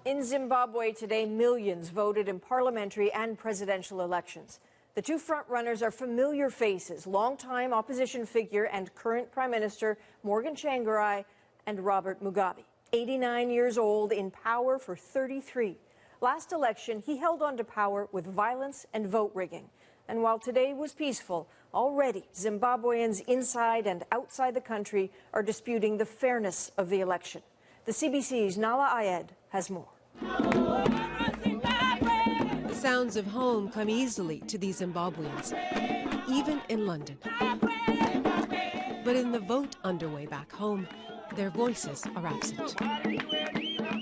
In Zimbabwe today, millions voted in parliamentary and presidential elections. The two frontrunners are familiar faces, longtime opposition figure and current Prime Minister Morgan Tsvangirai and Robert Mugabe, 89 years old, in power for 33. Last election, he held on to power with violence and vote rigging. And while today was peaceful, already Zimbabweans inside and outside the country are disputing the fairness of the election. The CBC's Nala Ayed has more. The sounds of home come easily to these Zimbabweans, even in London. But in the vote underway back home, their voices are absent.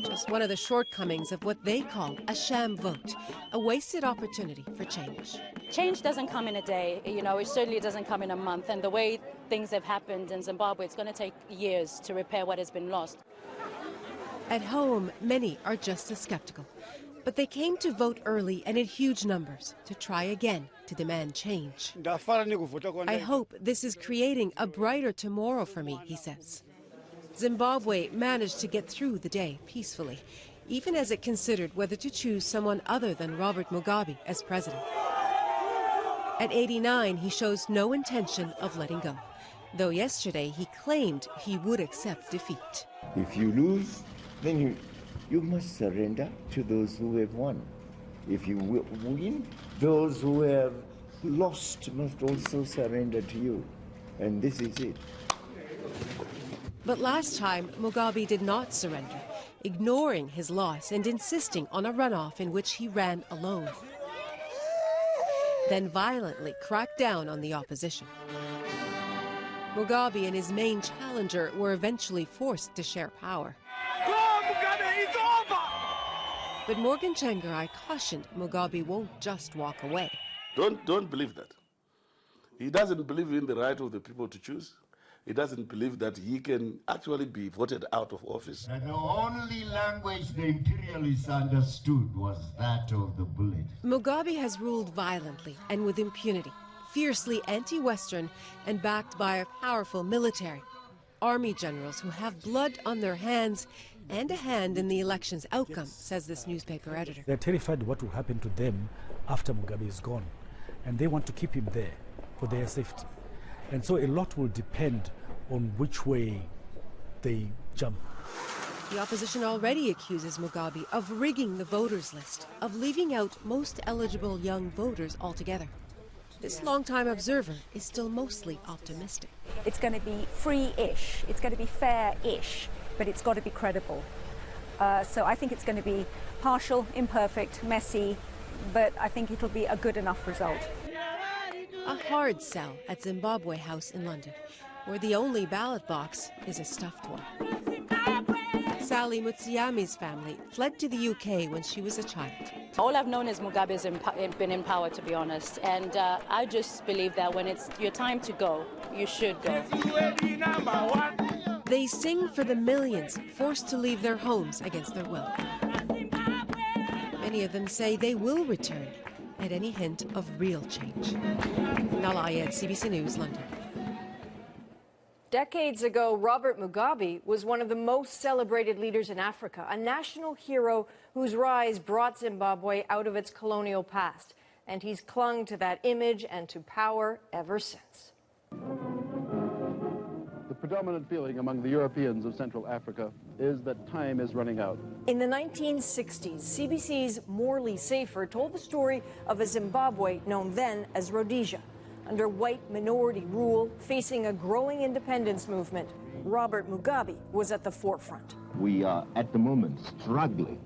Just one of the shortcomings of what they call a sham vote, a wasted opportunity for change. Change doesn't come in a day, it certainly doesn't come in a month. And the way things have happened in Zimbabwe, it's going to take years to repair what has been lost. At home, many are just as skeptical. But they came to vote early and in huge numbers to try again to demand change. I hope this is creating a brighter tomorrow for me, he says. Zimbabwe managed to get through the day peacefully, even as it considered whether to choose someone other than Robert Mugabe as president. At 89, he shows no intention of letting go, though yesterday he claimed he would accept defeat. If you lose, then you must surrender to those who have won. If you win, those who have lost must also surrender to you. And this is it. But last time, Mugabe did not surrender, ignoring his loss and insisting on a runoff in which he ran alone. Then violently cracked down on the opposition. Mugabe and his main challenger were eventually forced to share power. But Morgan Tsvangirai cautioned Mugabe won't just walk away. Don't believe that. He doesn't believe in the right of the people to choose. He doesn't believe that he can actually be voted out of office. And the only language the imperialists understood was that of the bullet. Mugabe has ruled violently and with impunity, fiercely anti-Western and backed by a powerful military. Army generals who have blood on their hands and a hand in the election's outcome, says this newspaper editor. They're terrified what will happen to them after Mugabe is gone, and they want to keep him there for their safety. And so a lot will depend on which way they jump. The opposition already accuses Mugabe of rigging the voters' list, of leaving out most eligible young voters altogether. This longtime observer is still mostly optimistic. It's going to be free-ish, it's going to be fair-ish, but it's got to be credible. So I think it's going to be partial, imperfect, messy, but I think it'll be a good enough result. A hard sell at Zimbabwe House in London, where the only ballot box is a stuffed one. Sally Mutsiami's family fled to the UK when she was a child. All I've known is Mugabe's been in power, to be honest. And I just believe that when it's your time to go, you should go. They sing for the millions forced to leave their homes against their will. Many of them say they will return at any hint of real change. Nala Ayed, CBC News, London. Decades ago, Robert Mugabe was one of the most celebrated leaders in Africa, a national hero whose rise brought Zimbabwe out of its colonial past. And he's clung to that image and to power ever since. The predominant feeling among the Europeans of Central Africa is that time is running out. In the 1960s, CBC's Morley Safer told the story of a Zimbabwe known then as Rhodesia. Under white minority rule, facing a growing independence movement, Robert Mugabe was at the forefront. We are at the moment struggling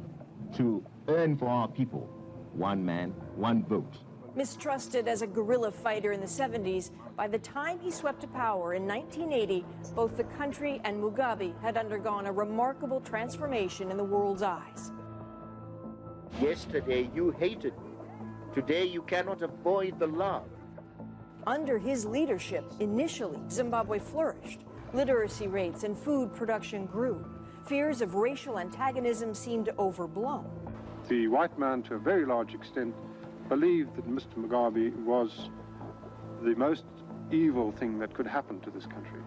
to earn for our people one man, one vote. Mistrusted as a guerrilla fighter in the 70s, by the time he swept to power in 1980, both the country and Mugabe had undergone a remarkable transformation in the world's eyes. Yesterday you hated me. Today you cannot avoid the love. Under his leadership, initially, Zimbabwe flourished. Literacy rates and food production grew. Fears of racial antagonism seemed overblown. The white man, to a very large extent, believed that Mr. Mugabe was the most evil thing that could happen to this country.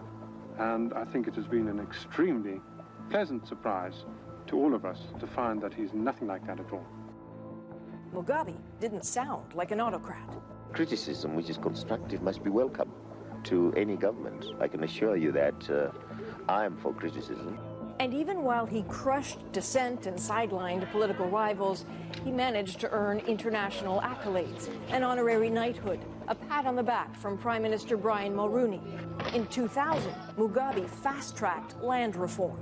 And I think it has been an extremely pleasant surprise to all of us to find that he's nothing like that at all. Mugabe didn't sound like an autocrat. Criticism, which is constructive, must be welcome to any government. I can assure you that I am for criticism. And even while he crushed dissent and sidelined political rivals, he managed to earn international accolades, an honorary knighthood, a pat on the back from Prime Minister Brian Mulroney. In 2000, Mugabe fast-tracked land reform.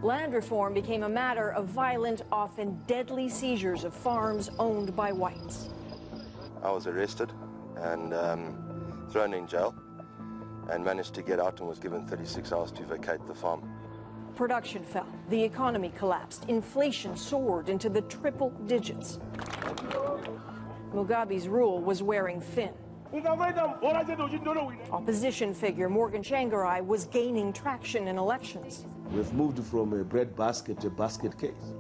Land reform became a matter of violent, often deadly seizures of farms owned by whites. I was arrested and thrown in jail and managed to get out and was given 36 hours to vacate the farm. Production fell, the economy collapsed, inflation soared into the triple digits. Mugabe's rule was wearing thin. Opposition figure Morgan Tsvangirai was gaining traction in elections. We've moved from a breadbasket to basket case.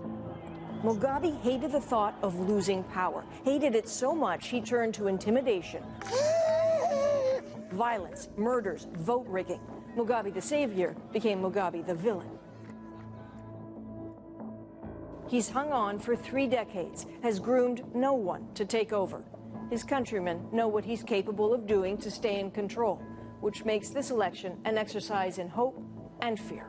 Mugabe hated the thought of losing power, hated it so much he turned to intimidation, violence, murders, vote rigging. Mugabe the savior became Mugabe the villain. He's hung on for 3 decades, has groomed no one to take over. His countrymen know what he's capable of doing to stay in control, which makes this election an exercise in hope and fear.